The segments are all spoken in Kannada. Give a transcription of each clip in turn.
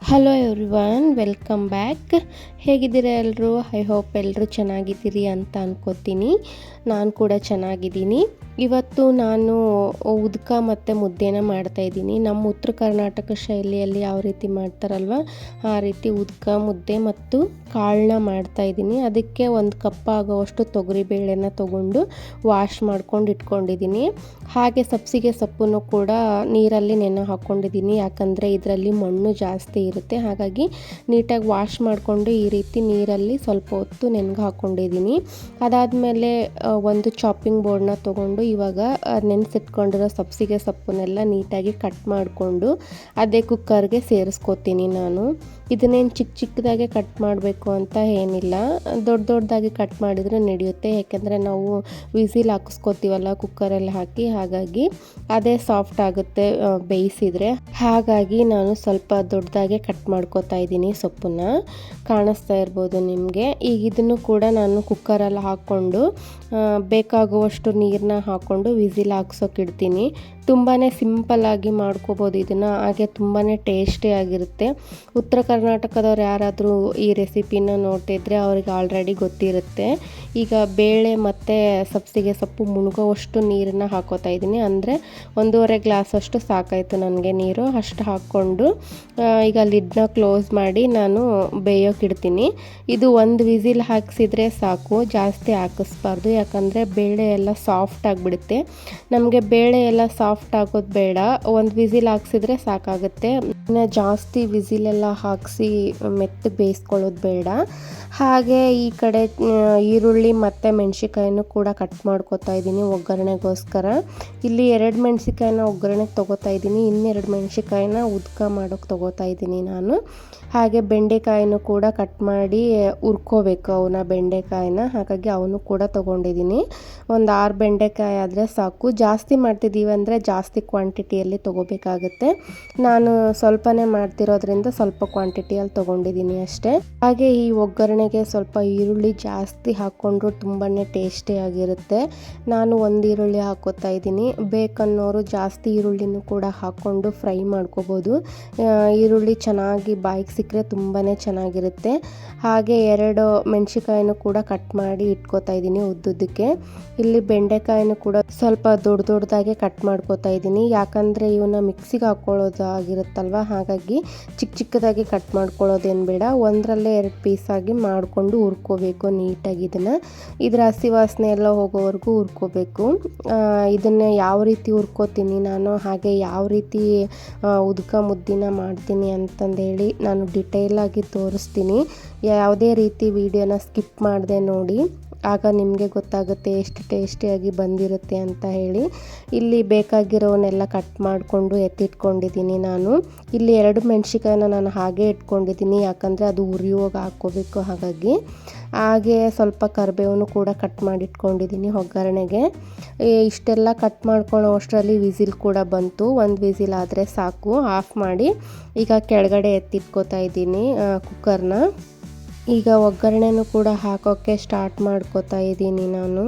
Hello everyone, welcome back. ಹೇಗಿದ್ದೀರಾ ಎಲ್ಲರೂ? ಐ ಹೋಪ್ ಎಲ್ಲರೂ ಚೆನ್ನಾಗಿದ್ದೀರಿ ಅಂತ ಅನ್ಕೋತೀನಿ. ನಾನು ಕೂಡ ಚೆನ್ನಾಗಿದ್ದೀನಿ. ಇವತ್ತು ನಾನು ಉದ್ಕ ಮತ್ತು ಮುದ್ದೆನ ಮಾಡ್ತಾಯಿದ್ದೀನಿ. ನಮ್ಮ ಉತ್ತರ ಕರ್ನಾಟಕ ಶೈಲಿಯಲ್ಲಿ ಯಾವ ರೀತಿ ಮಾಡ್ತಾರಲ್ವ ಆ ರೀತಿ ಉದ್ಕ ಮುದ್ದೆ ಮತ್ತು ಕಾಳನ್ನ ಮಾಡ್ತಾಯಿದ್ದೀನಿ. ಅದಕ್ಕೆ 1 ಕಪ್ ಆಗೋವಷ್ಟು ತೊಗರಿಬೇಳೆನ ತೊಗೊಂಡು ವಾಶ್ ಮಾಡ್ಕೊಂಡು ಇಟ್ಕೊಂಡಿದ್ದೀನಿ. ಹಾಗೆ ಸಬ್ಸಿಗೆ ಸೊಪ್ಪನ್ನು ಕೂಡ ನೀರಲ್ಲಿ ನೆನೆ ಹಾಕ್ಕೊಂಡಿದ್ದೀನಿ. ಯಾಕಂದರೆ ಇದರಲ್ಲಿ ಮಣ್ಣು ಜಾಸ್ತಿ ಇರುತ್ತೆ, ಹಾಗಾಗಿ ನೀಟಾಗಿ ವಾಶ್ ಮಾಡಿಕೊಂಡು ಈ ರೀತಿ ನೀರಲ್ಲಿ ಸ್ವಲ್ಪ ಹೊತ್ತು ನೆನೆಗೆ ಹಾಕ್ಕೊಂಡಿದ್ದೀನಿ. ಅದಾದಮೇಲೆ ಒಂದು ಚಾಪಿಂಗ್ ಬೋರ್ಡ್ನ ತೊಗೊಂಡು ಇವಾಗ ನೆನೆಸಿಟ್ಕೊಂಡಿರೋ ಸಬ್ಸಿಗೆ ಸೊಪ್ಪನ್ನೆಲ್ಲ ನೀಟಾಗಿ ಕಟ್ ಮಾಡಿಕೊಂಡು ಅದೇ ಕುಕ್ಕರ್ಗೆ ಸೇರಿಸ್ಕೋತೀನಿ ನಾನು. ಇದನ್ನೇನು ಚಿಕ್ಕದಾಗೆ ಕಟ್ ಮಾಡಬೇಕು ಅಂತ ಏನಿಲ್ಲ, ದೊಡ್ಡದಾಗಿ ಕಟ್ ಮಾಡಿದರೆ ನಡೆಯುತ್ತೆ. ಯಾಕೆಂದರೆ ನಾವು ವಿಸಿಲ್ ಹಾಕಿಸ್ಕೋತೀವಲ್ಲ ಕುಕ್ಕರಲ್ಲಿ ಹಾಕಿ, ಹಾಗಾಗಿ ಅದೇ ಸಾಫ್ಟ್ ಆಗುತ್ತೆ ಬೇಯಿಸಿದರೆ. ಹಾಗಾಗಿ ನಾನು ಸ್ವಲ್ಪ ದೊಡ್ಡದಾಗೆ ಕಟ್ ಮಾಡ್ಕೋತಾ ಇದ್ದೀನಿ ಸೊಪ್ಪನ್ನ. ಕಾಣಿಸ್ತಾ ಇರ್ಬೋದು ನಿಮಗೆ. ಈಗ ಇದನ್ನು ಕೂಡ ನಾನು ಕುಕ್ಕರಲ್ಲಿ ಹಾಕ್ಕೊಂಡು ಬೇಕಾಗುವಷ್ಟು ನೀರನ್ನ ಹಾಕ್ಕೊಂಡು ವಿಸಿಲ್ ಹಾಕ್ಸೋಕಿಡ್ತೀನಿ. ತುಂಬಾ ಸಿಂಪಲ್ಲಾಗಿ ಮಾಡ್ಕೋಬೋದು ಇದನ್ನು, ಹಾಗೆ ತುಂಬಾ ಟೇಸ್ಟಿಯಾಗಿರುತ್ತೆ. ಉತ್ತರ ಕರ್ನಾಟಕದವ್ರು ಯಾರಾದರೂ ಈ ರೆಸಿಪಿನ ನೋಡ್ತಿದ್ರೆ ಅವ್ರಿಗೆ ಆಲ್ರೆಡಿ ಗೊತ್ತಿರುತ್ತೆ. ಈಗ ಬೇಳೆ ಮತ್ತು ಸಬ್ಸಿಗೆ ಸೊಪ್ಪು ಮುಳುಗೋವಷ್ಟು ನೀರನ್ನು ಹಾಕೋತಾ ಇದ್ದೀನಿ. ಅಂದರೆ 1.5 ಗ್ಲಾಸಷ್ಟು ಸಾಕಾಯಿತು ನನಗೆ ನೀರು. ಅಷ್ಟು ಹಾಕ್ಕೊಂಡು ಈಗ ಲಿಡ್ನ ಕ್ಲೋಸ್ ಮಾಡಿ ನಾನು ಬೇಯೋಕ್ಕಿಡ್ತೀನಿ. ಇದು 1 ವಿಸಿಲ್ ಹಾಕಿಸಿದ್ರೆ ಸಾಕು, ಜಾಸ್ತಿ ಹಾಕಿಸ್ಬಾರ್ದು. ಯಾಕಂದರೆ ಬೇಳೆ ಎಲ್ಲ ಸಾಫ್ಟ್ ಆಗಿಬಿಡುತ್ತೆ. ನಮಗೆ ಬೇಳೆ ಎಲ್ಲ ಸಾಫ್ಟ್ ಆಗೋದು ಬೇಡ, 1 ವಿಸಿಲ್ ಹಾಕ್ಸಿದ್ರೆ ಸಾಕಾಗುತ್ತೆ. ಇನ್ನು ಜಾಸ್ತಿ ವಿಸಿಲೆಲ್ಲ ಹಾಕಿಸಿ ಮೆತ್ತಗೆ ಬೇಯಿಸ್ಕೊಳ್ಳೋದು ಬೇಡ. ಹಾಗೆ ಈ ಕಡೆ ಈರುಳ್ಳಿ ಮತ್ತು ಮೆಣಸಿಕಾಯನ್ನು ಕೂಡ ಕಟ್ ಮಾಡ್ಕೊತಾ ಇದ್ದೀನಿ ಒಗ್ಗರಣೆಗೋಸ್ಕರ. ಇಲ್ಲಿ 2 ಮೆಣಸಿಕಾಯಿನ ಒಗ್ಗರಣೆಗೆ ತೊಗೋತಾ ಇದ್ದೀನಿ, ಇನ್ನೆರಡು ಮೆಣಸಿಕಾಯಿನ ಉದ್ಕ ಮಾಡೋಕ್ಕೆ ತೊಗೋತಾ ಇದ್ದೀನಿ ನಾನು. ಹಾಗೆ ಬೆಂಡೆಕಾಯಿನೂ ಕೂಡ ಕಟ್ ಮಾಡಿ ಹುರ್ಕೋಬೇಕು ಅವನ್ನ, ಬೆಂಡೆಕಾಯಿನ. ಹಾಗಾಗಿ ಅವನು ಕೂಡ ತೊಗೊಂಡಿದ್ದೀನಿ. ಒಂದು 6 ಬೆಂಡೆಕಾಯಿ ಆದರೆ ಸಾಕು. ಜಾಸ್ತಿ ಮಾಡ್ತಿದ್ದೀವಿ ಅಂದರೆ ಜಾಸ್ತಿ ಕ್ವಾಂಟಿಟಿಯಲ್ಲಿ ತೊಗೋಬೇಕಾಗುತ್ತೆ. ನಾನು ಸ್ವಲ್ಪನೇ ಮಾಡ್ತಿರೋದ್ರಿಂದ ಸ್ವಲ್ಪ ಕ್ವಾಂಟಿಟಿಯಲ್ಲಿ ತೊಗೊಂಡಿದ್ದೀನಿ ಅಷ್ಟೇ. ಹಾಗೆ ಈ ಒಗ್ಗರಣೆಗೆ ಸ್ವಲ್ಪ ಈರುಳ್ಳಿ ಜಾಸ್ತಿ ಹಾಕ್ಕೊಂಡ್ರು ತುಂಬಾ ಟೇಸ್ಟಿಯಾಗಿರುತ್ತೆ. ನಾನು 1 ಈರುಳ್ಳಿ ಹಾಕ್ಕೋತಾ ಇದ್ದೀನಿ. ಬೇಕನ್ನೋರು ಜಾಸ್ತಿ ಈರುಳ್ಳಿನೂ ಕೂಡ ಹಾಕ್ಕೊಂಡು ಫ್ರೈ ಮಾಡ್ಕೋಬೋದು. ಈರುಳ್ಳಿ ಚೆನ್ನಾಗಿ ಬಾಯಿಗೆ ಸಿಕ್ಕರೆ ತುಂಬಾ ಚೆನ್ನಾಗಿರುತ್ತೆ. ಹಾಗೆ 2 ಮೆಣಸಿಕಾಯಿನೂ ಕೂಡ ಕಟ್ ಮಾಡಿ ಇಟ್ಕೋತಾ ಇದ್ದೀನಿ ಉದ್ದುದ್ದಕ್ಕೆ. ಇಲ್ಲಿ ಬೆಂಡೆಕಾಯಿನೂ ಕೂಡ ಸ್ವಲ್ಪ ದೊಡ್ಡದಾಗೆ ಕಟ್ ಮಾಡ್ಕೋತಾ ಇದ್ದೀನಿ. ಯಾಕಂದರೆ ಇವನ್ನ ಮಿಕ್ಸಿಗೆ ಹಾಕ್ಕೊಳ್ಳೋದಾಗಿರುತ್ತಲ್ವ, ಹಾಗಾಗಿ ಚಿಕ್ಕದಾಗಿ ಕಟ್ ಮಾಡ್ಕೊಳ್ಳೋದೇನು ಬೇಡ, 1ರಲ್ಲೇ 2 ಪೀಸಾಗಿ ಮಾಡಿಕೊಂಡು ಹುರ್ಕೋಬೇಕು ನೀಟಾಗಿ. ಇದರ ಹಸಿ ವಾಸನೆ ಎಲ್ಲ ಹೋಗೋವರೆಗೂ ಹುರ್ಕೋಬೇಕು. ಇದನ್ನು ಯಾವ ರೀತಿ ಹುರ್ಕೋತೀನಿ ನಾನು, ಹಾಗೆ ಯಾವ ರೀತಿ ಉದ್ಕ ಮುದ್ದಿನ ಮಾಡ್ತೀನಿ ಅಂತಂದೇಳಿ ನಾನು ಡಿಟೇಲಾಗಿ ತೋರಿಸ್ತೀನಿ. ಯಾವುದೇ ರೀತಿ ವಿಡಿಯೋನ ಸ್ಕಿಪ್ ಮಾಡದೆ ನೋಡಿ, ಆಗ ನಿಮಗೆ ಗೊತ್ತಾಗುತ್ತೆ ಎಷ್ಟು ಟೇಸ್ಟಿಯಾಗಿ ಬಂದಿರುತ್ತೆ ಅಂತ ಹೇಳಿ. ಇಲ್ಲಿ ಬೇಕಾಗಿರೋವನ್ನೆಲ್ಲ ಕಟ್ ಮಾಡಿಕೊಂಡು ಎತ್ತಿಟ್ಕೊಂಡಿದ್ದೀನಿ ನಾನು. ಇಲ್ಲಿ 2 ಮೆಣಸಿಕಾಯಿನ ನಾನು ಹಾಗೆ ಇಟ್ಕೊಂಡಿದ್ದೀನಿ, ಯಾಕಂದರೆ ಅದು ಉರಿಯುವಾಗ ಹಾಕ್ಕೋಬೇಕು. ಹಾಗೆ ಸ್ವಲ್ಪ ಕರಿಬೇವನ್ನು ಕೂಡ ಕಟ್ ಮಾಡಿ ಇಟ್ಕೊಂಡಿದ್ದೀನಿ ಒಗ್ಗರಣೆಗೆ. ಇಷ್ಟೆಲ್ಲ ಕಟ್ ಮಾಡ್ಕೊಳ್ಳೋ ಅಷ್ಟರಲ್ಲಿ ವಿಸಿಲ್ ಕೂಡ ಬಂತು. 1 ವಿಸಿಲ್ ಆದರೆ ಸಾಕು, ಆಫ್ ಮಾಡಿ ಈಗ ಕೆಳಗಡೆ ಎತ್ತಿಟ್ಕೋತಾ ಇದ್ದೀನಿ ಕುಕ್ಕರ್ನ. ಈಗ ಒಗ್ಗರಣೆನೂ ಕೂಡ ಹಾಕೋಕ್ಕೆ ಸ್ಟಾರ್ಟ್ ಮಾಡ್ಕೋತಾ ಇದ್ದೀನಿ ನಾನು.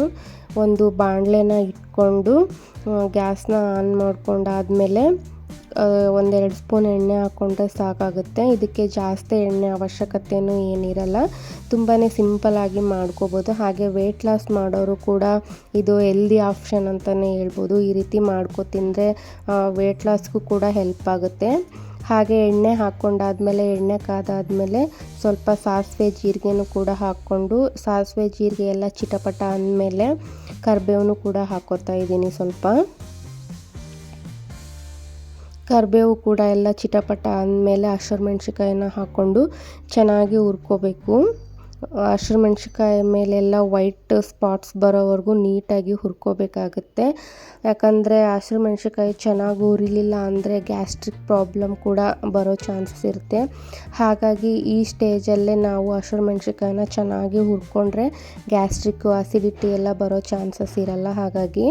ಒಂದು ಬಾಣಲೆನ ಇಟ್ಕೊಂಡು ಗ್ಯಾಸ್ನ ಆನ್ ಮಾಡ್ಕೊಂಡಾದಮೇಲೆ 1-2 ಸ್ಪೂನ್ ಎಣ್ಣೆ ಹಾಕ್ಕೊಂಡ್ರೆ ಸಾಕಾಗುತ್ತೆ. ಇದಕ್ಕೆ ಜಾಸ್ತಿ ಎಣ್ಣೆ ಅವಶ್ಯಕತೆಯೂ ಏನಿರಲ್ಲ, ತುಂಬಾ ಸಿಂಪಲ್ಲಾಗಿ ಮಾಡ್ಕೋಬೋದು. ಹಾಗೆ ವೆಯ್ಟ್ ಲಾಸ್ ಮಾಡೋರು ಕೂಡ ಇದು ಹೆಲ್ದಿ ಆಪ್ಷನ್ ಅಂತಲೇ ಹೇಳ್ಬೋದು. ಈ ರೀತಿ ಮಾಡ್ಕೊ ತಿಂದರೆ ವೆಯ್ಟ್ ಲಾಸ್ಗೂ ಕೂಡ ಹೆಲ್ಪ್ ಆಗುತ್ತೆ. ಹಾಗೆ ಎಣ್ಣೆ ಹಾಕ್ಕೊಂಡಾದ್ಮೇಲೆ, ಎಣ್ಣೆ ಕಾದಾದ್ಮೇಲೆ ಸ್ವಲ್ಪ ಸಾಸಿವೆ ಜೀರಿಗೆನೂ ಕೂಡ ಹಾಕ್ಕೊಂಡು, ಸಾಸಿವೆ ಜೀರಿಗೆ ಎಲ್ಲ ಚಿಟಪಟ ಅಂದಮೇಲೆ ಕರಿಬೇವನ್ನು ಕೂಡ ಹಾಕ್ಕೋತಾ ಇದ್ದೀನಿ. ಸ್ವಲ್ಪ ಕರಿಬೇವು ಕೂಡ ಎಲ್ಲ ಚಿಟಪಟ ಅಂದಮೇಲೆ ಹಸಿಮೆಣ್ಸಿಕಾಯಿನ ಹಾಕ್ಕೊಂಡು ಚೆನ್ನಾಗಿ ಹುರ್ಕೋಬೇಕು. ಹಸಿಮೆಣ್ಸಿಕಾಯಿ ಮೇಲೆಲ್ಲ ವೈಟ್ ಸ್ಪಾಟ್ಸ್ ಬರೋವರೆಗೂ ನೀಟಾಗಿ ಹುರ್ಕೋಬೇಕಾಗುತ್ತೆ. ಯಾಕಂದರೆ ಹಸಿಮೆಣ್ಸಿಕಾಯಿ ಚೆನ್ನಾಗಿ ಹುರಿಲಿಲ್ಲ ಅಂದರೆ ಗ್ಯಾಸ್ಟ್ರಿಕ್ ಪ್ರಾಬ್ಲಮ್ ಕೂಡ ಬರೋ ಚಾನ್ಸಸ್ ಇರುತ್ತೆ. ಹಾಗಾಗಿ ಈ ಸ್ಟೇಜಲ್ಲೇ ನಾವು ಹಸಿಮೆಣ್ಸಿಕಾಯಿನ ಚೆನ್ನಾಗಿ ಹುರ್ಕೊಂಡ್ರೆ ಗ್ಯಾಸ್ಟ್ರಿಕ್ಕು, ಅಸಿಡಿಟಿ ಎಲ್ಲ ಬರೋ ಚಾನ್ಸಸ್ ಇರಲ್ಲ. ಹಾಗಾಗಿ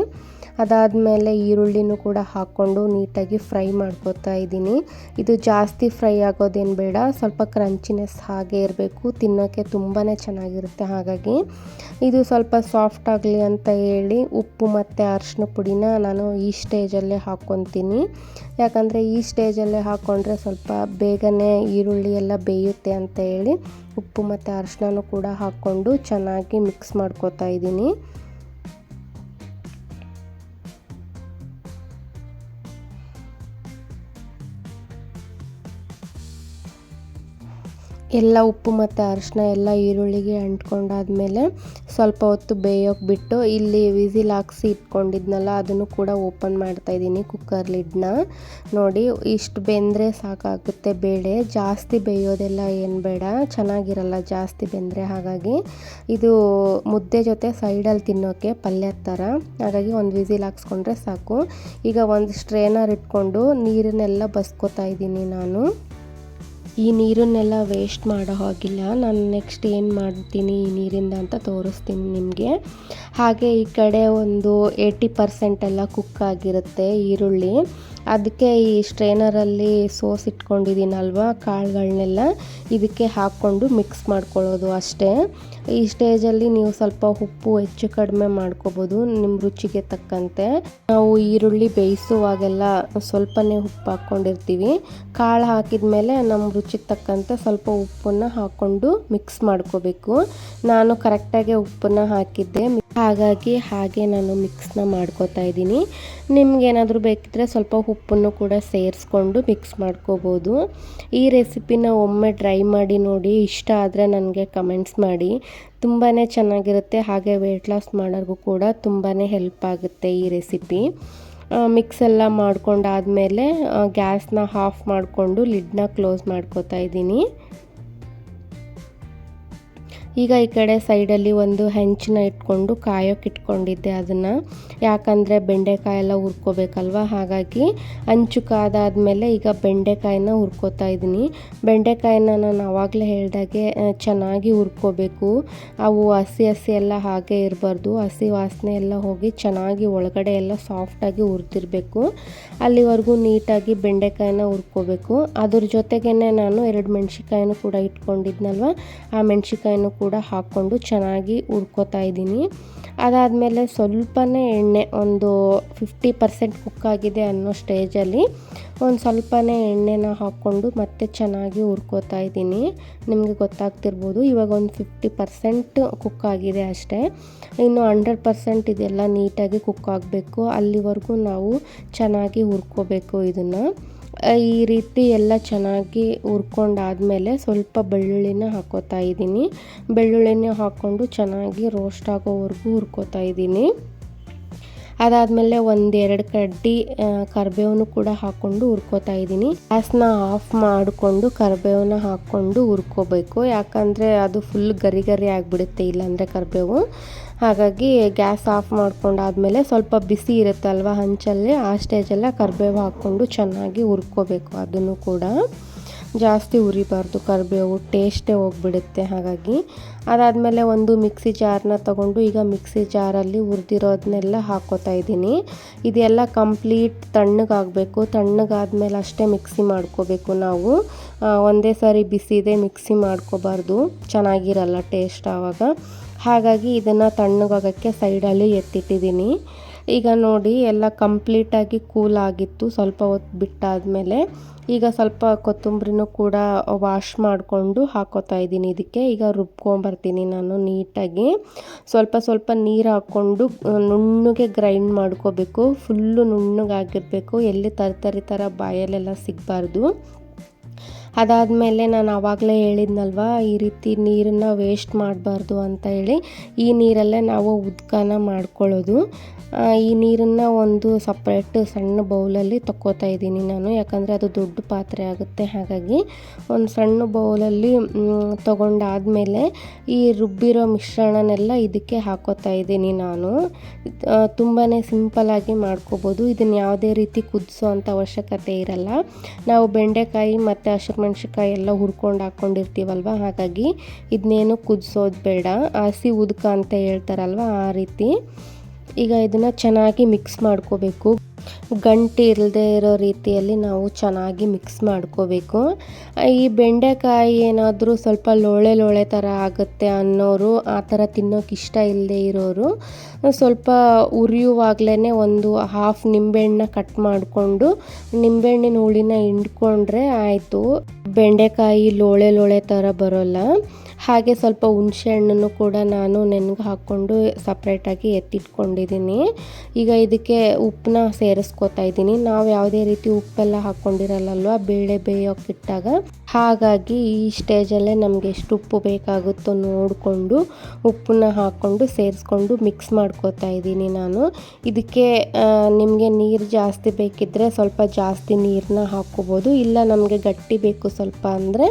ಅದಾದಮೇಲೆ ಈರುಳ್ಳಿನೂ ಕೂಡ ಹಾಕ್ಕೊಂಡು ನೀಟಾಗಿ ಫ್ರೈ ಮಾಡ್ಕೊತಾ ಇದ್ದೀನಿ. ಇದು ಜಾಸ್ತಿ ಫ್ರೈ ಆಗೋದೇನು ಬೇಡ, ಸ್ವಲ್ಪ ಕ್ರಂಚಿನೆಸ್ ಹಾಗೆ ಇರಬೇಕು, ತಿನ್ನೋಕ್ಕೆ ತುಂಬಾ ಚೆನ್ನಾಗಿರುತ್ತೆ. ಹಾಗಾಗಿ ಇದು ಸ್ವಲ್ಪ ಸಾಫ್ಟ್ ಆಗಲಿ ಅಂತ ಹೇಳಿ ಉಪ್ಪು ಮತ್ತು ಅರಿಶಿನ ಪುಡಿನ ನಾನು ಈ ಸ್ಟೇಜಲ್ಲೇ ಹಾಕ್ಕೊತೀನಿ. ಯಾಕಂದರೆ ಈ ಸ್ಟೇಜಲ್ಲೇ ಹಾಕ್ಕೊಂಡ್ರೆ ಸ್ವಲ್ಪ ಬೇಗನೆ ಈರುಳ್ಳಿ ಎಲ್ಲ ಬೇಯುತ್ತೆ ಅಂತ ಹೇಳಿ ಉಪ್ಪು ಮತ್ತು ಅರಿಶಿನನೂ ಕೂಡ ಹಾಕ್ಕೊಂಡು ಚೆನ್ನಾಗಿ ಮಿಕ್ಸ್ ಮಾಡ್ಕೊತಾ ಇದ್ದೀನಿ. ಎಲ್ಲ ಉಪ್ಪು ಮತ್ತು ಅರಿಶಿನ ಎಲ್ಲ ಈರುಳ್ಳಿಗೆ ಅಂಟ್ಕೊಂಡಾದ್ಮೇಲೆ ಸ್ವಲ್ಪ ಹೊತ್ತು ಬೇಯೋಕೆ ಬಿಟ್ಟು ಇಲ್ಲಿ ವಿಸಿಲ್ ಹಾಕ್ಸಿ ಇಟ್ಕೊಂಡಿದ್ನಲ್ಲ ಅದನ್ನು ಕೂಡ ಓಪನ್ ಮಾಡ್ತಾಯಿದ್ದೀನಿ ಕುಕ್ಕರ್ ಲಿಡ್ನ. ನೋಡಿ ಇಷ್ಟು ಬೆಂದರೆ ಸಾಕಾಗುತ್ತೆ ಬೇಳೆ, ಜಾಸ್ತಿ ಬೇಯೋದೆಲ್ಲ ಏನು ಬೇಡ, ಚೆನ್ನಾಗಿರಲ್ಲ ಜಾಸ್ತಿ ಬೆಂದರೆ. ಹಾಗಾಗಿ ಇದು ಮುದ್ದೆ ಜೊತೆ ಸೈಡಲ್ಲಿ ತಿನ್ನೋಕ್ಕೆ ಪಲ್ಯದ ಥರ, ಹಾಗಾಗಿ ಒಂದು ವಿಸಿಲ್ ಹಾಕ್ಸ್ಕೊಂಡ್ರೆ ಸಾಕು. ಈಗ ಒಂದು ಸ್ಟ್ರೇನರ್ ಇಟ್ಕೊಂಡು ನೀರನ್ನೆಲ್ಲ ಬಸ್ಕೊತಾ ಇದ್ದೀನಿ ನಾನು. ಈ ನೀರನ್ನೆಲ್ಲ ವೇಸ್ಟ್ ಮಾಡೋ ಹಾಗಿಲ್ಲ, ನಾನು ನೆಕ್ಸ್ಟ್ ಏನು ಮಾಡ್ತೀನಿ ಈ ನೀರಿಂದ ಅಂತ ತೋರಿಸ್ತೀನಿ ನಿಮಗೆ. ಹಾಗೆ ಈ ಕಡೆ ಒಂದು 80% ಎಲ್ಲ ಕುಕ್ ಆಗಿರುತ್ತೆ ಈರುಳ್ಳಿ. ಅದಕ್ಕೆ ಈ ಸ್ಟ್ರೇನರಲ್ಲಿ ಸೋಸ್ ಇಟ್ಕೊಂಡಿದ್ದೀನಲ್ವ ಕಾಳುಗಳನ್ನೆಲ್ಲ ಇದಕ್ಕೆ ಹಾಕ್ಕೊಂಡು ಮಿಕ್ಸ್ ಮಾಡ್ಕೊಳ್ಳೋದು ಅಷ್ಟೇ. ಈ ಸ್ಟೇಜಲ್ಲಿ ನೀವು ಸ್ವಲ್ಪ ಉಪ್ಪು ಹೆಚ್ಚು ಕಡಿಮೆ ಮಾಡ್ಕೋಬೋದು ನಿಮ್ಮ ರುಚಿಗೆ ತಕ್ಕಂತೆ. ನಾವು ಈರುಳ್ಳಿ ಬೇಯಿಸುವಾಗೆಲ್ಲ ಸ್ವಲ್ಪನೇ ಉಪ್ಪು ಹಾಕ್ಕೊಂಡಿರ್ತೀವಿ, ಕಾಳು ಹಾಕಿದ ಮೇಲೆ ನಮ್ಮ ರುಚಿಗೆ ತಕ್ಕಂತೆ ಸ್ವಲ್ಪ ಉಪ್ಪನ್ನು ಹಾಕ್ಕೊಂಡು ಮಿಕ್ಸ್ ಮಾಡ್ಕೋಬೇಕು. ನಾನು ಕರೆಕ್ಟಾಗಿ ಉಪ್ಪನ್ನು ಹಾಕಿದ್ದೆ, ಹಾಗಾಗಿ ಹಾಗೆ ನಾನು ಮಿಕ್ಸ್ನ ಮಾಡ್ಕೋತಾ ಇದ್ದೀನಿ. ನಿಮ್ಗೇನಾದರೂ ಬೇಕಿದ್ದರೆ ಸ್ವಲ್ಪ ಉಪ್ಪನ್ನು ಕೂಡ ಸೇರಿಸ್ಕೊಂಡು ಮಿಕ್ಸ್ ಮಾಡ್ಕೋಬೋದು. ಈ ರೆಸಿಪಿನ ಒಮ್ಮೆ ಟ್ರೈ ಮಾಡಿ ನೋಡಿ, ಇಷ್ಟ ಆದರೆ ನನಗೆ ಕಮೆಂಟ್ಸ್ ಮಾಡಿ. ತುಂಬಾ ಚೆನ್ನಾಗಿರುತ್ತೆ, ಹಾಗೆ ವೆಯ್ಟ್ ಲಾಸ್ ಮಾಡೋರ್ಗೂ ಕೂಡ ತುಂಬಾ ಹೆಲ್ಪ್ ಆಗುತ್ತೆ ಈ ರೆಸಿಪಿ. ಮಿಕ್ಸ್ ಎಲ್ಲ ಮಾಡ್ಕೊಂಡಾದಮೇಲೆ ಗ್ಯಾಸ್ನ ಆಫ್ ಮಾಡಿಕೊಂಡು ಲಿಡ್ನ ಕ್ಲೋಸ್ ಮಾಡ್ಕೋತಾ ಇದ್ದೀನಿ. ಈಗ ಈ ಕಡೆ ಸೈಡಲ್ಲಿ ಒಂದು ಹೆಂಚನ್ನ ಇಟ್ಕೊಂಡು ಕಾಯೋಕೆ ಇಟ್ಕೊಂಡಿದ್ದೆ ಅದನ್ನು, ಯಾಕಂದರೆ ಬೆಂಡೆಕಾಯಿ ಎಲ್ಲ ಹುರ್ಕೋಬೇಕಲ್ವ, ಹಾಗಾಗಿ ಹಂಚು ಕಾದಾದ್ಮೇಲೆ ಈಗ ಬೆಂಡೆಕಾಯಿನ ಹುರ್ಕೋತಾ ಇದ್ದೀನಿ. ಬೆಂಡೆಕಾಯಿನ ನಾನು ಆವಾಗಲೇ ಹೇಳ್ದಾಗೆ ಚೆನ್ನಾಗಿ ಹುರ್ಕೋಬೇಕು, ಅವು ಹಸಿ ಎಲ್ಲ ಹಾಗೆ ಇರಬಾರ್ದು, ಹಸಿ ವಾಸನೆ ಎಲ್ಲ ಹೋಗಿ ಚೆನ್ನಾಗಿ ಒಳಗಡೆ ಎಲ್ಲ ಸಾಫ್ಟಾಗಿ ಹುರಿದಿರಬೇಕು. ಅಲ್ಲಿವರೆಗೂ ನೀಟಾಗಿ ಬೆಂಡೆಕಾಯಿನ ಹುರ್ಕೋಬೇಕು. ಅದ್ರ ಜೊತೆಗೇ ನಾನು 2 ಮೆಣಸಿಕಾಯಿನೂ ಕೂಡ ಇಟ್ಕೊಂಡಿದ್ನಲ್ವ, ಆ ಮೆಣಸಿಕಾಯಿನೂ ಕೂಡ ಹಾಕ್ಕೊಂಡು ಚೆನ್ನಾಗಿ ಹುರ್ಕೋತಾ ಇದ್ದೀನಿ. ಅದಾದಮೇಲೆ ಸ್ವಲ್ಪನೇ ಎಣ್ಣೆ, ಒಂದು 50% ಕುಕ್ ಆಗಿದೆ ಅನ್ನೋ ಸ್ಟೇಜಲ್ಲಿ ಒಂದು ಸ್ವಲ್ಪನೇ ಎಣ್ಣೆನ ಹಾಕ್ಕೊಂಡು ಮತ್ತೆ ಚೆನ್ನಾಗಿ ಹುರ್ಕೋತಾ ಇದ್ದೀನಿ. ನಿಮಗೆ ಗೊತ್ತಾಗ್ತಿರ್ಬೋದು, ಇವಾಗ ಒಂದು 50% ಕುಕ್ ಆಗಿದೆ ಅಷ್ಟೇ, ಇನ್ನು 100% ಇದೆಲ್ಲ ನೀಟಾಗಿ ಕುಕ್ ಆಗಬೇಕು. ಅಲ್ಲಿವರೆಗೂ ನಾವು ಚೆನ್ನಾಗಿ ಹುರ್ಕೋಬೇಕು ಇದನ್ನು. ಈ ರೀತಿ ಎಲ್ಲ ಚೆನ್ನಾಗಿ ಹುರ್ಕೊಂಡಾದಮೇಲೆ ಸ್ವಲ್ಪ ಬೆಳ್ಳುಳ್ಳಿನ ಹಾಕ್ಕೋತಾ ಇದ್ದೀನಿ. ಬೆಳ್ಳುಳ್ಳಿನ ಹಾಕ್ಕೊಂಡು ಚೆನ್ನಾಗಿ ರೋಸ್ಟ್ ಆಗೋವರೆಗೂ ಹುರ್ಕೋತಾ ಇದ್ದೀನಿ. ಅದಾದಮೇಲೆ 1-2 ಕಡ್ಡಿ ಕರಿಬೇವನ್ನು ಕೂಡ ಹಾಕ್ಕೊಂಡು ಹುರ್ಕೋತಾ ಇದ್ದೀನಿ. ಗ್ಯಾಸ್ನ ಆಫ್ ಮಾಡಿಕೊಂಡು ಕರಿಬೇವನ್ನ ಹಾಕ್ಕೊಂಡು ಹುರ್ಕೋಬೇಕು, ಯಾಕಂದರೆ ಅದು ಫುಲ್ ಗರಿ ಆಗಿಬಿಡುತ್ತೆ ಇಲ್ಲಾಂದರೆ ಕರಿಬೇವು. ಹಾಗಾಗಿ ಗ್ಯಾಸ್ ಆಫ್ ಮಾಡ್ಕೊಂಡಾದ್ಮೇಲೆ ಸ್ವಲ್ಪ ಬಿಸಿ ಇರುತ್ತಲ್ವ ಹಂಚಲ್ಲಿ, ಆ ಸ್ಟೇಜೆಲ್ಲ ಕರಿಬೇವು ಹಾಕ್ಕೊಂಡು ಚೆನ್ನಾಗಿ ಹುರ್ಕೋಬೇಕು. ಅದನ್ನು ಕೂಡ ಜಾಸ್ತಿ ಹುರಿಬಾರ್ದು, ಕರಿಬೇವು ಟೇಸ್ಟೇ ಹೋಗ್ಬಿಡುತ್ತೆ. ಹಾಗಾಗಿ ಅದಾದಮೇಲೆ ಒಂದು ಮಿಕ್ಸಿ ಜಾರನ್ನ ತೊಗೊಂಡು ಈಗ ಮಿಕ್ಸಿ ಜಾರಲ್ಲಿ ಹುರಿದಿರೋದನ್ನೆಲ್ಲ ಹಾಕ್ಕೋತಾ ಇದ್ದೀನಿ. ಇದೆಲ್ಲ ಕಂಪ್ಲೀಟ್ ತಣ್ಣಗಾಗಬೇಕು, ತಣ್ಣಗಾದ್ಮೇಲೆ ಅಷ್ಟೇ ಮಿಕ್ಸಿ ಮಾಡ್ಕೋಬೇಕು ನಾವು. ಒಂದೇ ಸಾರಿ ಬಿಸಿದೆ ಮಿಕ್ಸಿ ಮಾಡ್ಕೋಬಾರ್ದು, ಚೆನ್ನಾಗಿರಲ್ಲ ಟೇಸ್ಟ್ ಆವಾಗ. ಹಾಗಾಗಿ ಇದನ್ನು ತಣ್ಣಗಾಗೋಕ್ಕೆ ಸೈಡಲ್ಲಿ ಎತ್ತಿಟ್ಟಿದ್ದೀನಿ. ಈಗ ನೋಡಿ ಎಲ್ಲ ಕಂಪ್ಲೀಟಾಗಿ ಕೂಲ್ ಆಗಿತ್ತು. ಸ್ವಲ್ಪ ಹೊತ್ತು ಬಿಟ್ಟಾದಮೇಲೆ ಈಗ ಸ್ವಲ್ಪ ಕೊತ್ತಂಬರಿನೂ ಕೂಡ ವಾಶ್ ಮಾಡಿಕೊಂಡು ಹಾಕೋತಾ ಇದ್ದೀನಿ ಇದಕ್ಕೆ. ಈಗ ರುಬ್ಕೊಂಬರ್ತೀನಿ ನಾನು ನೀಟಾಗಿ. ಸ್ವಲ್ಪ ನೀರು ಹಾಕ್ಕೊಂಡು ನುಣ್ಣಗೆ ಗ್ರೈಂಡ್ ಮಾಡ್ಕೋಬೇಕು, ಫುಲ್ಲು ನುಣ್ಣಗಾಗಿರಬೇಕು, ಎಲ್ಲಿ ತರಕಾರಿ ಥರ ಬಾಯಲ್ಲೆಲ್ಲ ಸಿಗಬಾರ್ದು. ಅದಾದಮೇಲೆ ನಾನು ಆವಾಗಲೇ ಹೇಳಿದ್ನಲ್ವ ಈ ರೀತಿ ನೀರನ್ನು ವೇಸ್ಟ್ ಮಾಡಬಾರ್ದು ಅಂತ ಹೇಳಿ, ಈ ನೀರಲ್ಲೇ ನಾವು ಉದ್ಕನ ಮಾಡ್ಕೊಳ್ಳೋದು. ಈ ನೀರನ್ನು ಒಂದು ಸಪ್ರೇಟ್ ಸಣ್ಣ ಬೌಲಲ್ಲಿ ತಕ್ಕೋತಾ ಇದ್ದೀನಿ ನಾನು, ಯಾಕಂದರೆ ಅದು ದೊಡ್ಡ ಪಾತ್ರೆ ಆಗುತ್ತೆ. ಹಾಗಾಗಿ ಒಂದು ಸಣ್ಣ ಬೌಲಲ್ಲಿ ತೊಗೊಂಡಾದಮೇಲೆ ಈ ರುಬ್ಬಿರೋ ಮಿಶ್ರಣನೆಲ್ಲ ಇದಕ್ಕೆ ಹಾಕೋತಾ ಇದ್ದೀನಿ ನಾನು. ತುಂಬಾ ಸಿಂಪಲ್ಲಾಗಿ ಮಾಡ್ಕೋಬೋದು, ಇದನ್ನು ಯಾವುದೇ ರೀತಿ ಕುದಿಸೋ ಅಂಥ ಅವಶ್ಯಕತೆ ಇರಲ್ಲ. ನಾವು ಬೆಂಡೆಕಾಯಿ ಮತ್ತು ಹಸಿಮೆಣ್ಸಿಕಾಯಿ ಎಲ್ಲ ಹುರ್ಕೊಂಡು ಹಾಕ್ಕೊಂಡಿರ್ತೀವಲ್ವ, ಹಾಗಾಗಿ ಇದನ್ನೇನು ಕುದಿಸೋದು ಬೇಡ, ಹಸಿ ಉದ್ಕ ಅಂತ ಹೇಳ್ತಾರಲ್ವ ಆ ರೀತಿ. ಈಗ ಇದನ್ನು ಚೆನ್ನಾಗಿ ಮಿಕ್ಸ್ ಮಾಡ್ಕೋಬೇಕು. ಗಂಟು ಇಲ್ಲದೆ ಇರೋ ರೀತಿಯಲ್ಲಿ ನಾವು ಚೆನ್ನಾಗಿ ಮಿಕ್ಸ್ ಮಾಡ್ಕೋಬೇಕು. ಈ ಬೆಂಡೆಕಾಯಿ ಏನಾದರೂ ಸ್ವಲ್ಪ ಲೋಳೆ ಲೋಳೆ ಥರ ಆಗುತ್ತೆ ಅನ್ನೋರು, ಆ ಥರ ತಿನ್ನೋಕೆ ಇಷ್ಟ ಇಲ್ಲದೆ ಇರೋರು ಸ್ವಲ್ಪ ಉರಿಯುವಾಗಲೇ ಒಂದು ಹಾಫ್ ನಿಂಬೆಹಣ್ಣನ್ನ ಕಟ್ ಮಾಡಿಕೊಂಡು ನಿಂಬೆಹಣ್ಣಿನ ಹುಳಿನ ಹಿಂಡ್ಕೊಂಡ್ರೆ ಆಯಿತು. ಬೆಂಡೆಕಾಯಿ ಲೋಳೆ ಲೋಳೆ ಥರ ಬರೋಲ್ಲ. ಹಾಗೆ ಸ್ವಲ್ಪ ಹುಣಸೆ ಹಣ್ಣನ್ನು ಕೂಡ ನಾನು ನೆನೆಗೆ ಹಾಕ್ಕೊಂಡು ಸಪ್ರೇಟಾಗಿ ಎತ್ತಿಟ್ಕೊಂಡಿದ್ದೀನಿ. ಈಗ ಇದಕ್ಕೆ ಉಪ್ಪನ್ನ ಸೇರಿಸ್ಕೊತಾ ಇದ್ದೀನಿ. ನಾವು ಯಾವುದೇ ರೀತಿ ಉಪ್ಪೆಲ್ಲ ಹಾಕ್ಕೊಂಡಿರಲ್ಲಲ್ವ ಬೇಳೆ ಬೇಯೋಕ್ಕಿಟ್ಟಾಗ, ಹಾಗಾಗಿ ಈ ಸ್ಟೇಜಲ್ಲೇ ನಮಗೆ ಎಷ್ಟು ಉಪ್ಪು ಬೇಕಾಗುತ್ತೋ ನೋಡಿಕೊಂಡು ಉಪ್ಪನ್ನ ಹಾಕ್ಕೊಂಡು ಸೇರಿಸ್ಕೊಂಡು ಮಿಕ್ಸ್ ಮಾಡ್ಕೋತಾ ಇದ್ದೀನಿ ನಾನು. ಇದಕ್ಕೆ ನಿಮಗೆ ನೀರು ಜಾಸ್ತಿ ಬೇಕಿದ್ದರೆ ಸ್ವಲ್ಪ ಜಾಸ್ತಿ ನೀರನ್ನ ಹಾಕ್ಕೋಬೋದು, ಇಲ್ಲ ನಮಗೆ ಗಟ್ಟಿ ಬೇಕು ಸ್ವಲ್ಪ ಅಂದರೆ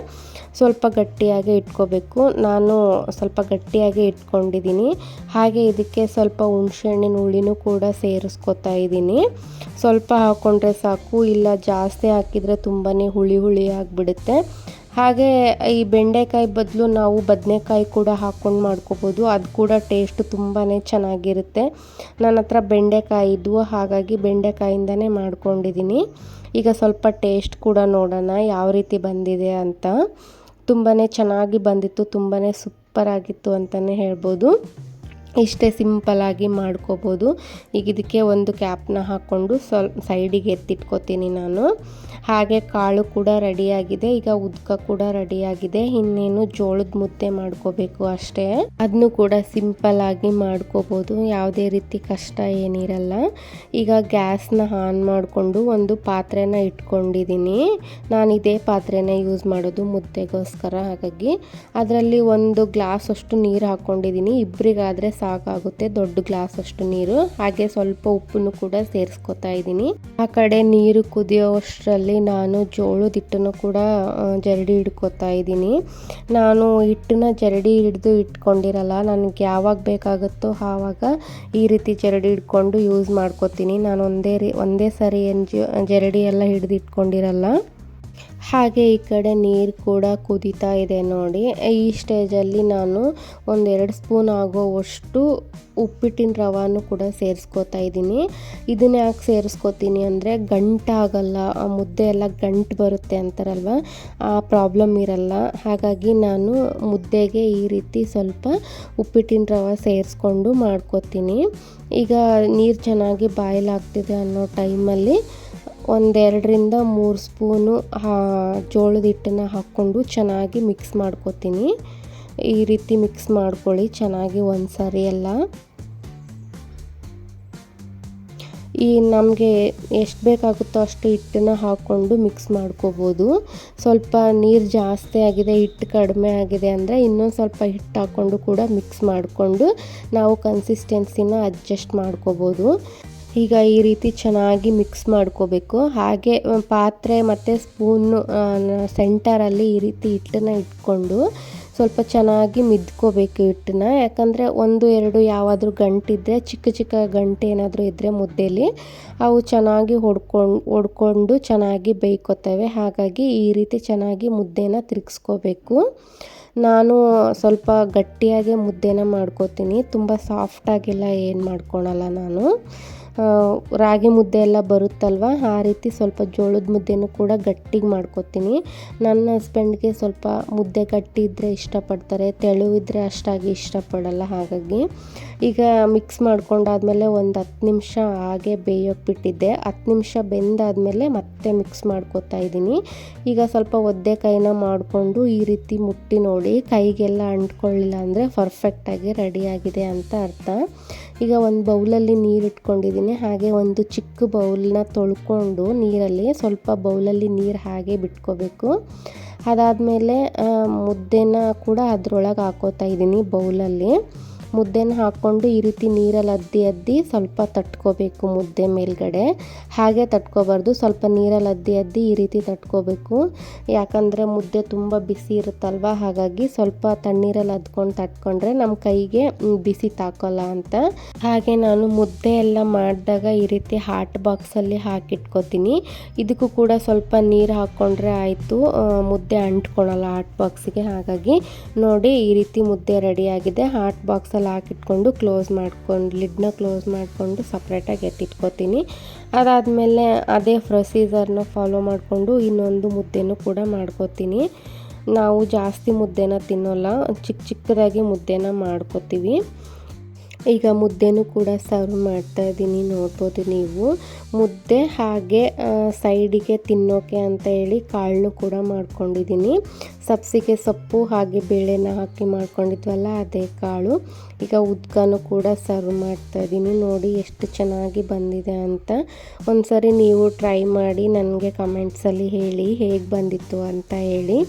ಸ್ವಲ್ಪ ಗಟ್ಟಿಯಾಗಿ ಇಟ್ಕೋಬೇಕು. ನಾನು ಸ್ವಲ್ಪ ಗಟ್ಟಿಯಾಗಿ ಇಟ್ಕೊಂಡಿದ್ದೀನಿ. ಹಾಗೆ ಇದಕ್ಕೆ ಸ್ವಲ್ಪ ಹುಣಸೆ ಹಣ್ಣಿನ ಹುಳಿನೂ ಕೂಡ ಸೇರಿಸ್ಕೊತಾ ಇದ್ದೀನಿ. ಸ್ವಲ್ಪ ಹಾಕ್ಕೊಂಡ್ರೆ ಸಾಕು, ಇಲ್ಲ ಜಾಸ್ತಿ ಹಾಕಿದರೆ ತುಂಬಾ ಹುಳಿ ಹುಳಿ ಆಗಿಬಿಡುತ್ತೆ. ಹಾಗೆ ಈ ಬೆಂಡೆಕಾಯಿ ಬದಲು ನಾವು ಬದನೆಕಾಯಿ ಕೂಡ ಹಾಕ್ಕೊಂಡು ಮಾಡ್ಕೋಬೋದು, ಅದು ಕೂಡ ಟೇಸ್ಟ್ ತುಂಬಾ ಚೆನ್ನಾಗಿರುತ್ತೆ. ನನ್ನ ಹತ್ರ ಬೆಂಡೆಕಾಯಿ ಇದ್ವು, ಹಾಗಾಗಿ ಬೆಂಡೆಕಾಯಿಂದನೇ ಮಾಡ್ಕೊಂಡಿದ್ದೀನಿ. ಈಗ ಸ್ವಲ್ಪ ಟೇಸ್ಟ್ ಕೂಡ ನೋಡೋಣ ಯಾವ ರೀತಿ ಬಂದಿದೆ ಅಂತ. ತುಂಬಾ ಚೆನ್ನಾಗಿ ಬಂದಿತ್ತು, ತುಂಬಾ ಸೂಪರಾಗಿತ್ತು ಅಂತಲೇ ಹೇಳ್ಬೋದು. ಇಷ್ಟೇ ಸಿಂಪಲಾಗಿ ಮಾಡ್ಕೋಬೋದು. ಈಗ ಇದಕ್ಕೆ ಒಂದು ಕ್ಯಾಪ್ನ ಹಾಕ್ಕೊಂಡು ಸ್ವಲ್ಪ ಸೈಡಿಗೆ ಎತ್ತಿಟ್ಕೋತೀನಿ ನಾನು. ಹಾಗೆ ಕಾಳು ಕೂಡ ರೆಡಿಯಾಗಿದೆ. ಈಗ ಉದ್ಕ ಕೂಡ ರೆಡಿಯಾಗಿದೆ. ಇನ್ನೇನು ಜೋಳದ ಮುದ್ದೆ ಮಾಡ್ಕೋಬೇಕು ಅಷ್ಟೇ. ಅದನ್ನು ಕೂಡ ಸಿಂಪಲಾಗಿ ಮಾಡ್ಕೋಬೋದು, ಯಾವುದೇ ರೀತಿ ಕಷ್ಟ ಏನಿರಲ್ಲ. ಈಗ ಗ್ಯಾಸ್ನ ಆನ್ ಮಾಡಿಕೊಂಡು ಒಂದು ಪಾತ್ರೆನ ಇಟ್ಕೊಂಡಿದ್ದೀನಿ. ನಾನು ಇದೇ ಪಾತ್ರೆನ ಯೂಸ್ ಮಾಡೋದು ಮುದ್ದೆಗೋಸ್ಕರ, ಹಾಗಾಗಿ ಅದರಲ್ಲಿ ಒಂದು ಗ್ಲಾಸ್ ಅಷ್ಟು ನೀರು ಹಾಕ್ಕೊಂಡಿದ್ದೀನಿ. ಇಬ್ಬರಿಗಾದರೆ ಸಾಕಾಗುತ್ತೆ ದೊಡ್ಡ ಗ್ಲಾಸ್ ಅಷ್ಟು ನೀರು. ಹಾಗೆ ಸ್ವಲ್ಪ ಉಪ್ಪನ್ನು ಕೂಡ ಸೇರಿಸ್ಕೊತಾ ಇದ್ದೀನಿ. ಆ ಕಡೆ ನೀರು ಕುದಿಯೋಷ್ಟರಲ್ಲಿ ನಾನು ಜೋಳದ ಹಿಟ್ಟನ್ನು ಕೂಡ ಜರಡಿ ಹಿಡ್ಕೊತಾ ಇದ್ದೀನಿ. ನಾನು ಹಿಟ್ಟನ್ನ ಜರಡಿ ಹಿಡಿದು ಇಟ್ಕೊಂಡಿರಲ್ಲ, ನನಗೆ ಯಾವಾಗ ಬೇಕಾಗುತ್ತೋ ಆವಾಗ ಈ ರೀತಿ ಜರಡಿ ಹಿಡ್ಕೊಂಡು ಯೂಸ್ ಮಾಡ್ಕೋತೀನಿ. ನಾನು ಒಂದೇ ಸರಿ ಜರಡಿ ಎಲ್ಲ ಹಿಡಿದು ಇಟ್ಕೊಂಡಿರಲ್ಲ. ಹಾಗೆ ಈ ಕಡೆ ನೀರು ಕೂಡ ಕುದೀತಾ ಇದೆ ನೋಡಿ. ಈ ಸ್ಟೇಜಲ್ಲಿ ನಾನು 1-2 ಸ್ಪೂನ್ ಆಗೋವಷ್ಟು ಉಪ್ಪಿಟ್ಟಿನ ರವಾನು ಕೂಡ ಸೇರಿಸ್ಕೋತಾ ಇದ್ದೀನಿ. ಇದನ್ನ ಯಾಕೆ ಸೇರಿಸ್ಕೋತೀನಿ ಅಂದರೆ ಗಂಟಾಗಲ್ಲ, ಆ ಮುದ್ದೆ ಎಲ್ಲ ಗಂಟು ಬರುತ್ತೆ ಅಂತಾರಲ್ವ, ಆ ಪ್ರಾಬ್ಲಮ್ ಇರಲ್ಲ. ಹಾಗಾಗಿ ನಾನು ಮುದ್ದೆಗೆ ಈ ರೀತಿ ಸ್ವಲ್ಪ ಉಪ್ಪಿಟ್ಟಿನ ರವೆ ಸೇರಿಸ್ಕೊಂಡು ಮಾಡ್ಕೋತೀನಿ. ಈಗ ನೀರು ಚೆನ್ನಾಗಿ ಬಾಯ್ಲ್ ಆಗ್ತಿದೆ ಅನ್ನೋ ಟೈಮಲ್ಲಿ 1-2-3 ಸ್ಪೂನು ಜೋಳದ ಹಿಟ್ಟನ್ನು ಹಾಕ್ಕೊಂಡು ಚೆನ್ನಾಗಿ ಮಿಕ್ಸ್ ಮಾಡ್ಕೋತೀನಿ. ಈ ರೀತಿ ಮಿಕ್ಸ್ ಮಾಡ್ಕೊಳ್ಳಿ ಚೆನ್ನಾಗಿ ಒಂದು ಸಾರಿ ಎಲ್ಲ. ಈ ನಮಗೆ ಎಷ್ಟು ಬೇಕಾಗುತ್ತೋ ಅಷ್ಟು ಹಿಟ್ಟನ್ನು ಹಾಕ್ಕೊಂಡು ಮಿಕ್ಸ್ ಮಾಡ್ಕೋಬೋದು. ಸ್ವಲ್ಪ ನೀರು ಜಾಸ್ತಿ ಆಗಿದೆ, ಹಿಟ್ಟು ಕಡಿಮೆ ಆಗಿದೆ ಅಂದರೆ ಇನ್ನೊಂದು ಸ್ವಲ್ಪ ಹಿಟ್ಟು ಹಾಕ್ಕೊಂಡು ಕೂಡ ಮಿಕ್ಸ್ ಮಾಡಿಕೊಂಡು ನಾವು ಕನ್ಸಿಸ್ಟೆನ್ಸಿನ ಅಡ್ಜಸ್ಟ್ ಮಾಡ್ಕೋಬೋದು. ಈಗ ಈ ರೀತಿ ಚೆನ್ನಾಗಿ ಮಿಕ್ಸ್ ಮಾಡ್ಕೋಬೇಕು. ಹಾಗೆ ಪಾತ್ರೆ ಮತ್ತು ಸ್ಪೂನು ಸೆಂಟರಲ್ಲಿ ಈ ರೀತಿ ಹಿಟ್ಟನ್ನು ಇಟ್ಕೊಂಡು ಸ್ವಲ್ಪ ಚೆನ್ನಾಗಿ ಮಿದ್ಕೋಬೇಕು ಹಿಟ್ಟನ್ನ. ಯಾಕಂದರೆ 1-2 ಯಾವಾದರೂ ಗಂಟಿದ್ದರೆ, ಚಿಕ್ಕ ಚಿಕ್ಕ ಗಂಟು ಏನಾದರೂ ಇದ್ದರೆ ಮುದ್ದೆಲಿ ಅವು ಚೆನ್ನಾಗಿ ಹೊಡ್ಕೊಂಡು ಚೆನ್ನಾಗಿ ಬೇಯ್ಕೋತವೆ. ಹಾಗಾಗಿ ಈ ರೀತಿ ಚೆನ್ನಾಗಿ ಮುದ್ದೆನ ತಿರುಗಿಸ್ಕೋಬೇಕು. ನಾನು ಸ್ವಲ್ಪ ಗಟ್ಟಿಯಾಗಿ ಮುದ್ದೆನ ಮಾಡ್ಕೋತೀನಿ, ತುಂಬ ಸಾಫ್ಟಾಗೆಲ್ಲ ಏನು ಮಾಡ್ಕೊಳಲ್ಲ ನಾನು. ರಾಗಿ ಮುದ್ದೆ ಎಲ್ಲ ಬರುತ್ತಲ್ವ, ಆ ರೀತಿ ಸ್ವಲ್ಪ ಜೋಳದ ಮುದ್ದೆನೂ ಕೂಡ ಗಟ್ಟಿಗೆ ಮಾಡ್ಕೋತೀನಿ. ನನ್ನ ಹಸ್ಬೆಂಡ್ಗೆ ಸ್ವಲ್ಪ ಮುದ್ದೆ ಗಟ್ಟಿ ಇದ್ದರೆ ಇಷ್ಟಪಡ್ತಾರೆ, ತೆಳುವಿದ್ರೆ ಅಷ್ಟಾಗಿ ಇಷ್ಟಪಡಲ್ಲ. ಹಾಗಾಗಿ ಈಗ ಮಿಕ್ಸ್ ಮಾಡ್ಕೊಂಡಾದ್ಮೇಲೆ ಒಂದು 10 ನಿಮಿಷ ಹಾಗೆ ಬೇಯೋಕ್ಕೆ ಬಿಟ್ಟಿದ್ದೆ. 10 ನಿಮಿಷ ಬೆಂದಾದಮೇಲೆ ಮತ್ತೆ ಮಿಕ್ಸ್ ಮಾಡ್ಕೋತಾ ಇದ್ದೀನಿ. ಈಗ ಸ್ವಲ್ಪ ಒದ್ದೆ ಕೈನ ಮಾಡಿಕೊಂಡು ಈ ರೀತಿ ಮುಟ್ಟಿ ನೋಡಿ, ಕೈಗೆಲ್ಲ ಅಂಟ್ಕೊಳ್ಳಿಲ್ಲ ಅಂದರೆ ಪರ್ಫೆಕ್ಟಾಗಿ ರೆಡಿಯಾಗಿದೆ ಅಂತ ಅರ್ಥ. ಈಗ ಒಂದು ಬೌಲಲ್ಲಿ ನೀರು ಇಟ್ಕೊಂಡಿದ್ದೀನಿ. ಹಾಗೆ ಒಂದು ಚಿಕ್ಕ ಬೌಲನ್ನ ತೊಳ್ಕೊಂಡು ನೀರಲ್ಲಿ ಸ್ವಲ್ಪ ಬೌಲಲ್ಲಿ ನೀರು ಹಾಗೆ ಬಿಟ್ಕೋಬೇಕು. ಅದಾದಮೇಲೆ ಮುದ್ದೆನ ಕೂಡ ಅದರೊಳಗೆ ಹಾಕೋತಾ ಇದ್ದೀನಿ. ಬೌಲಲ್ಲಿ ಮುದ್ದೆನ ಹಾಕ್ಕೊಂಡು ಈ ರೀತಿ ನೀರಲ್ಲಿ ಅದ್ದಿ ಸ್ವಲ್ಪ ತಟ್ಕೋಬೇಕು ಮುದ್ದೆ ಮೇಲ್ಗಡೆ. ಹಾಗೆ ತಟ್ಕೋಬಾರ್ದು, ಸ್ವಲ್ಪ ನೀರಲ್ಲಿ ಅದ್ದಿ ಈ ರೀತಿ ತಟ್ಕೋಬೇಕು. ಯಾಕಂದರೆ ಮುದ್ದೆ ತುಂಬ ಬಿಸಿ ಇರುತ್ತಲ್ವ, ಹಾಗಾಗಿ ಸ್ವಲ್ಪ ತಣ್ಣೀರಲ್ಲಿ ಅದ್ಕೊಂಡು ತಟ್ಕೊಂಡ್ರೆ ನಮ್ಮ ಕೈಗೆ ಬಿಸಿ ತಾಕೋಲ್ಲ ಅಂತ. ಹಾಗೆ ನಾನು ಮುದ್ದೆ ಎಲ್ಲ ಮಾಡಿದಾಗ ಈ ರೀತಿ ಹಾಟ್ ಬಾಕ್ಸಲ್ಲಿ ಹಾಕಿಟ್ಕೋತೀನಿ. ಇದಕ್ಕೂ ಕೂಡ ಸ್ವಲ್ಪ ನೀರು ಹಾಕ್ಕೊಂಡ್ರೆ ಆಯಿತು, ಮುದ್ದೆ ಅಂಟ್ಕೊಳಲ್ಲ ಹಾಟ್ ಬಾಕ್ಸಿಗೆ. ಹಾಗಾಗಿ ನೋಡಿ ಈ ರೀತಿ ಮುದ್ದೆ ರೆಡಿಯಾಗಿದೆ. ಹಾಟ್ ಬಾಕ್ಸಲ್ಲಿ ಬಾಕ್ಸಲ್ಲಿ ಹಾಕಿಟ್ಕೊಂಡು ಲಿಡ್ನ ಕ್ಲೋಸ್ ಮಾಡಿಕೊಂಡು ಸಪ್ರೇಟಾಗಿ ಎತ್ತಿಟ್ಕೊತೀನಿ. ಅದಾದಮೇಲೆ ಅದೇ ಪ್ರೊಸೀಜರ್ನ ಫಾಲೋ ಮಾಡಿಕೊಂಡು ಇನ್ನೊಂದು ಮುದ್ದೆನೂ ಕೂಡ ಮಾಡ್ಕೊತೀನಿ. ನಾವು ಜಾಸ್ತಿ ಮುದ್ದೆನ ತಿನ್ನೋಲ್ಲ, ಚಿಕ್ಕದಾಗಿ ಮುದ್ದೆನ ಮಾಡ್ಕೊತೀವಿ. ಈಗ ಮುದ್ದೆನೂ ಕೂಡ ಸರ್ವ್ ಮಾಡ್ತಾ ಇದ್ದೀನಿ, ನೋಡ್ಬೋದು ನೀವು. ಮುದ್ದೆ ಹಾಗೆ ಸೈಡಿಗೆ ತಿನ್ನೋಕೆ ಅಂತ ಹೇಳಿ ಕಾಳನ್ನು ಕೂಡ ಮಾಡ್ಕೊಂಡಿದ್ದೀನಿ. ಸಬ್ಸಿಗೆ ಸೊಪ್ಪು ಹಾಗೆ ಬೇಳೆನ ಹಾಕಿ ಮಾಡ್ಕೊಂಡಿದ್ವಲ್ಲ ಅದೇ ಕಾಳು. ಈಗ ಉದ್ಕನೂ ಕೂಡ ಸರ್ವ್ ಮಾಡ್ತಾ ಇದ್ದೀನಿ. ನೋಡಿ ಎಷ್ಟು ಚೆನ್ನಾಗಿ ಬಂದಿದೆ ಅಂತ. ಒಂದ್ಸರಿ ನೀವು ಟ್ರೈ ಮಾಡಿ ನನಗೆ ಕಮೆಂಟ್ಸಲ್ಲಿ ಹೇಳಿ ಹೇಗೆ ಬಂದಿತ್ತು ಅಂತ ಹೇಳಿ.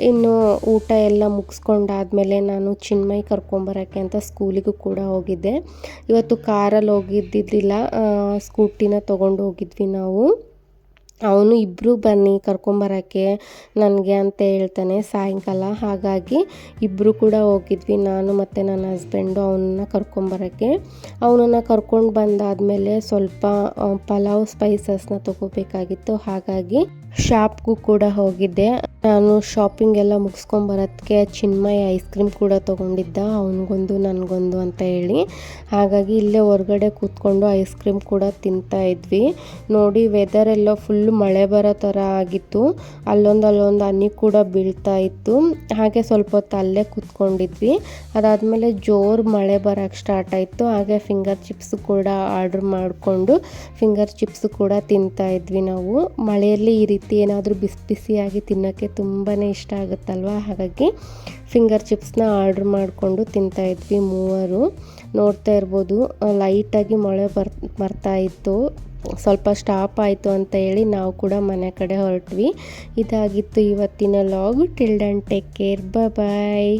ಇನ್ನು ಊಟ ಎಲ್ಲ ಮುಗಿಸ್ಕೊಂಡಾದ್ಮೇಲೆ ನಾನು ಚಿನ್ಮಯ್ ಕರ್ಕೊಂಬರೋಕ್ಕೆ ಅಂತ ಸ್ಕೂಲಿಗೂ ಕೂಡ ಹೋಗಿದ್ದೆ. ಇವತ್ತು ಕಾರಲ್ಲಿ ಹೋಗಿದ್ದಿದ್ದಿಲ್ಲ, ಸ್ಕೂಟಿನ ತೊಗೊಂಡು ಹೋಗಿದ್ವಿ ನಾವು. ಅವನು ಇಬ್ಬರು ಬನ್ನಿ ಕರ್ಕೊಂಬರೋಕ್ಕೆ ನನಗೆ ಅಂತ ಹೇಳ್ತಾನೆ ಸಾಯಂಕಾಲ. ಹಾಗಾಗಿ ಇಬ್ಬರು ಕೂಡ ಹೋಗಿದ್ವಿ, ನಾನು ಮತ್ತು ನನ್ನ ಹಸ್ಬೆಂಡು ಅವನನ್ನು ಕರ್ಕೊಂಬರೋಕ್ಕೆ. ಅವನನ್ನು ಕರ್ಕೊಂಡು ಬಂದಾದಮೇಲೆ ಸ್ವಲ್ಪ ಪಲಾವ್ ಸ್ಪೈಸಸ್ನ ತೊಗೋಬೇಕಾಗಿತ್ತು. ಹಾಗಾಗಿ ಶಾಪ್ಗೂ ಕೂಡ ಹೋಗಿದ್ದೆ. ನಾನು ಶಾಪಿಂಗ್ ಎಲ್ಲ ಮುಗಿಸ್ಕೊಂಬರೋದಕ್ಕೆ ಚಿನ್ಮಯ್ ಐಸ್ ಕ್ರೀಮ್ ಕೂಡ ತೊಗೊಂಡಿದ್ದ, ಅವನಿಗೊಂದು ನನಗೊಂದು ಅಂತ ಹೇಳಿ. ಹಾಗಾಗಿ ಇಲ್ಲೇ ಹೊರಗಡೆ ಕೂತ್ಕೊಂಡು ಐಸ್ ಕ್ರೀಮ್ ಕೂಡ ತಿಂತಾ ಇದ್ವಿ. ನೋಡಿ ವೆದರ್ ಎಲ್ಲ ಫುಲ್ ಮಳೆ ಬರೋ ಥರ ಆಗಿತ್ತು. ಅಲ್ಲೊಂದು ಹನಿ ಕೂಡ ಬೀಳ್ತಾ ಇತ್ತು. ಹಾಗೆ ಸ್ವಲ್ಪ ಹೊತ್ತು ಅಲ್ಲೇ ಕೂತ್ಕೊಂಡಿದ್ವಿ. ಅದಾದಮೇಲೆ ಜೋರು ಮಳೆ ಬರೋಕ್ಕೆ ಸ್ಟಾರ್ಟ್ ಆಯಿತು. ಹಾಗೆ ಫಿಂಗರ್ ಚಿಪ್ಸ್ ಕೂಡ ಆರ್ಡ್ರ್ ಮಾಡಿಕೊಂಡು ಫಿಂಗರ್ ಚಿಪ್ಸ್ ಕೂಡ ತಿಂತಾ ಇದ್ವಿ ನಾವು. ಮಳೆಯಲ್ಲಿ ಈ ರೀತಿ ಏನಾದರೂ ಬಿಸಿಯಾಗಿ ತಿನ್ನೋಕ್ಕೆ ತುಂಬಾ ಇಷ್ಟ ಆಗುತ್ತಲ್ವ. ಹಾಗಾಗಿ ಫಿಂಗರ್ ಚಿಪ್ಸ್ನ ಆರ್ಡ್ರ್ ಮಾಡಿಕೊಂಡು ತಿಂತಾ ಇದ್ವಿ ಮೂವರು. ನೋಡ್ತಾ ಇರ್ಬೋದು ಲೈಟಾಗಿ ಮಳೆ ಬರ್ತಾ ಇತ್ತು. ಸ್ವಲ್ಪ ಸ್ಟಾಪ್ ಆಯಿತು ಅಂತ ಹೇಳಿ ನಾವು ಕೂಡ ಮನೆ ಕಡೆ ಹೊರಟ್ವಿ. ಇದಾಗಿತ್ತು ಇವತ್ತಿನ log. Till then take care, ಬಾಯ್.